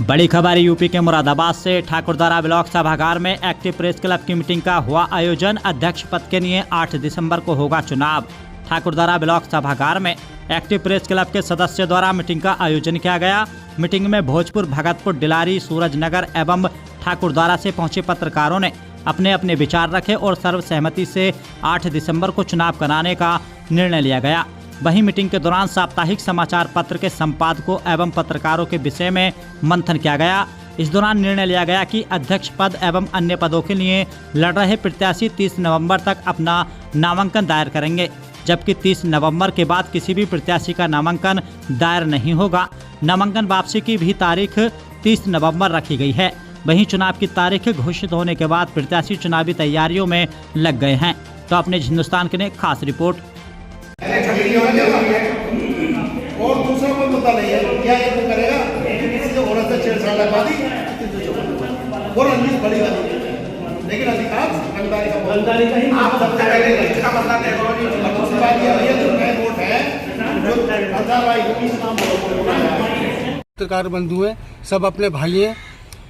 बड़ी खबर यूपी के मुरादाबाद से। ठाकुरद्वारा ब्लॉक सभागार में एक्टिव प्रेस क्लब की मीटिंग का हुआ आयोजन। अध्यक्ष पद के लिए 8 दिसंबर को होगा चुनाव। ठाकुरद्वारा ब्लॉक सभागार में एक्टिव प्रेस क्लब के सदस्यों द्वारा मीटिंग का आयोजन किया गया। मीटिंग में भोजपुर, भगतपुर, डिलारी, सूरजनगर एवं ठाकुरद्वारा से पहुंचे पत्रकारों ने अपने अपने विचार रखे और सर्वसहमति से 8 दिसंबर को चुनाव कराने का निर्णय लिया गया। वहीं मीटिंग के दौरान साप्ताहिक समाचार पत्र के संपादकों एवं पत्रकारों के विषय में मंथन किया गया। इस दौरान निर्णय लिया गया कि अध्यक्ष पद एवं अन्य पदों के लिए लड़ रहे प्रत्याशी 30 नवंबर तक अपना नामांकन दायर करेंगे, जबकि 30 नवंबर के बाद किसी भी प्रत्याशी का नामांकन दायर नहीं होगा। नामांकन वापसी की भी तारीख 30 नवंबर रखी गई है। वहीं चुनाव की तारीख घोषित होने के बाद प्रत्याशी चुनावी तैयारियों में लग गए हैं। तो अपने हिंदुस्तान के लिए खास रिपोर्ट। और दूसरा कोई मुद्दा नहीं है, क्या ये तो करेगा जो औरत से छेड़छाड़ लगा दी और रंजिश बड़ी वाली, लेकिन अधिकांश रंगदारी का ही आप सबसे पहले इसका मतलब है। दूसरी बात ये है जो नए वोट है जो 15/19 नाम पत्रकार बंधु हैं, सब अपने भाई हैं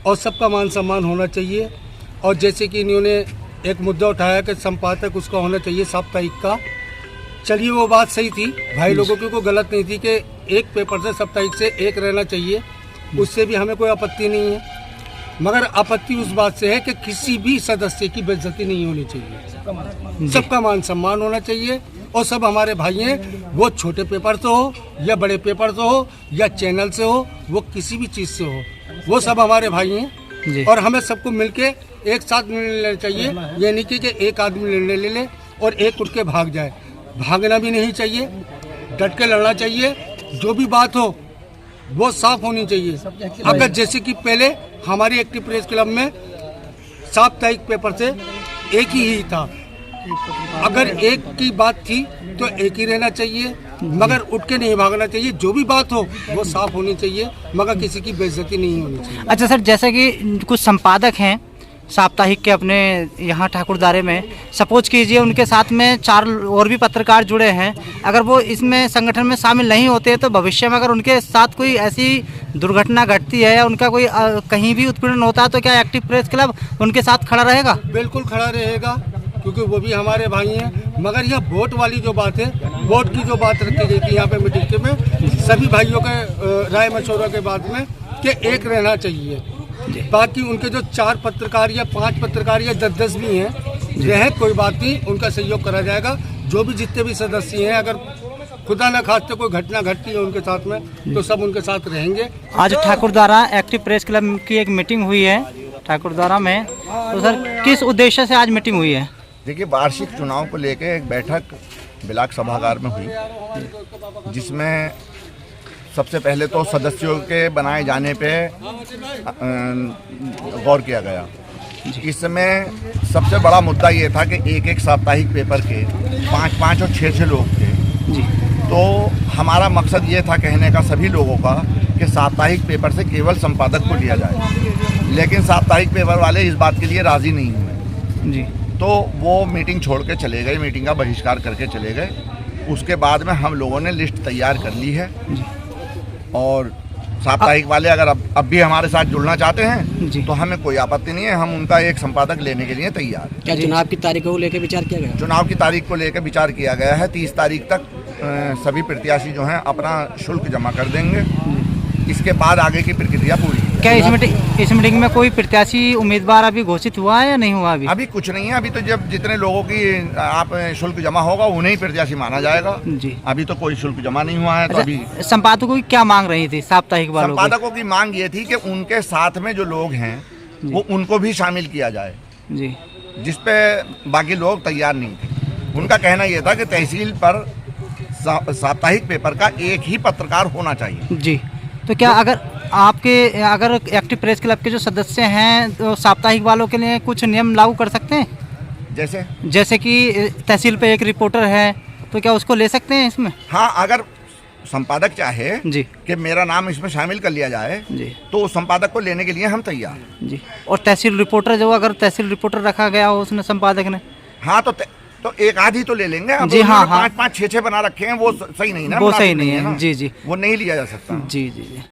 और सबका मान सम्मान होना चाहिए। और जैसे कि इन्होंने एक मुद्दा उठाया कि संपादक उसका होना चाहिए साप्ताहिक का, चलिए वो बात सही थी भाई लोगों की, कोई गलत नहीं थी कि एक पेपर से साप्ताहिक से एक रहना चाहिए, उससे भी हमें कोई आपत्ति नहीं है। मगर आपत्ति उस बात से है कि किसी भी सदस्य की बेइज्जती नहीं होनी चाहिए, सबका मान सम्मान होना चाहिए। और सब हमारे भाई हैं, वो छोटे पेपर से हो या बड़े पेपर से हो या चैनल से हो, वो किसी भी चीज़ से हो, वो सब हमारे भाई हैं। और हमें सबको मिलके एक साथ निर्णय लेना चाहिए। ये नहीं कि एक आदमी निर्णय ले ले और एक उठ के भाग जाए, भागना भी नहीं चाहिए, डट के लड़ना चाहिए। जो भी बात हो वो साफ होनी चाहिए। अगर जैसे कि पहले हमारी एक्टिव प्रेस क्लब में साप्ताहिक पेपर से एक ही था, अगर एक की बात थी तो एक ही रहना चाहिए, मगर उठ के नहीं भागना चाहिए। जो भी बात हो वो साफ होनी चाहिए, मगर किसी की बेइज्जती नहीं होनी चाहिए। अच्छा सर, जैसे कि कुछ संपादक हैं साप्ताहिक के अपने यहाँ ठाकुरद्वारे में, सपोज कीजिए उनके साथ में 4 और भी पत्रकार जुड़े हैं, अगर वो इसमें संगठन में शामिल नहीं होते तो भविष्य में अगर उनके साथ कोई ऐसी दुर्घटना घटती है या उनका कोई कहीं भी उत्पीड़न होता है तो क्या एक्टिव प्रेस क्लब उनके साथ खड़ा रहेगा? बिल्कुल खड़ा रहेगा, क्योंकि वो भी हमारे भाई हैं। मगर यह वोट वाली जो बात है, वोट की जो बात रखी गई थी यहाँ पे मीटिंग में, सभी भाइयों के राय मशवरा के बाद में कि एक रहना चाहिए। बाकी उनके जो 4 पत्रकार या 5 पत्रकार या 10 भी हैं, रहे कोई बात नहीं, उनका सहयोग करा जाएगा। जो भी जितने भी सदस्य हैं, अगर खुदा न खास्ते कोई घटना घटती है उनके साथ में तो सब उनके साथ रहेंगे। आज ठाकुरद्वारा एक्टिव प्रेस क्लब की एक मीटिंग हुई है ठाकुरद्वारा में, तो सर किस उद्देश्य से आज मीटिंग हुई है? देखिए, वार्षिक चुनाव को लेकर एक बैठक ब्लॉक सभागार में हुई, जिसमें सबसे पहले तो सदस्यों के बनाए जाने पे गौर किया गया। इसमें सबसे बड़ा मुद्दा ये था कि एक साप्ताहिक पेपर के 5 और 6 लोग थे। तो हमारा मकसद ये था कहने का सभी लोगों का कि साप्ताहिक पेपर से केवल संपादक को लिया जाए, लेकिन साप्ताहिक पेपर वाले इस बात के लिए राज़ी नहीं हुए। तो वो मीटिंग छोड़ के चले गए, मीटिंग का बहिष्कार करके चले गए। उसके बाद में हम लोगों ने लिस्ट तैयार कर ली है और साप्ताहिक वाले अगर अब भी हमारे साथ जुड़ना चाहते हैं तो हमें कोई आपत्ति नहीं है, हम उनका एक संपादक लेने के लिए तैयार हैं। क्या चुनाव की तारीख को लेकर विचार किया गया? चुनाव की तारीख को लेकर विचार किया गया है। 30 तारीख तक सभी प्रत्याशी जो हैं अपना शुल्क जमा कर देंगे। इसके बाद आगे की प्रक्रिया पूरी है। क्या इस मीटिंग में कोई प्रत्याशी उम्मीदवार अभी घोषित हुआ है या नहीं हुआ? अभी कुछ नहीं है। अभी तो जब जितने लोगों की आप शुल्क जमा होगा उन्हें ही प्रत्याशी माना जाएगा जी। अभी तो कोई शुल्क जमा नहीं हुआ है। तो अभी संपादकों की क्या मांग रही थी साप्ताहिक वालों? संपादकों की मांग ये थी कि उनके साथ में जो लोग हैं वो उनको भी शामिल किया जाए जी, जिसपे बाकी लोग तैयार नहीं थे। उनका कहना यह था कि तहसील पर साप्ताहिक पेपर का एक ही पत्रकार होना चाहिए जी। तो क्या अगर एक्टिव प्रेस क्लब के जो सदस्य हैं तो साप्ताहिक वालों के लिए कुछ नियम लागू कर सकते हैं? जैसे कि तहसील पे एक रिपोर्टर है तो क्या उसको ले सकते हैं इसमें? हाँ, अगर संपादक चाहे जी कि मेरा नाम इसमें शामिल कर लिया जाए जी, तो उस संपादक को लेने के लिए हम तैयार हैं जी। और तहसील रिपोर्टर जो अगर तहसील रिपोर्टर रखा गया हो उसने संपादक ने, हाँ तो एक आधी तो ले लेंगे जी। हाँ, 5-5, 6 बना रखे हैं, वो सही नहीं ना, वो सही नहीं है जी। वो नहीं लिया जा सकता जी।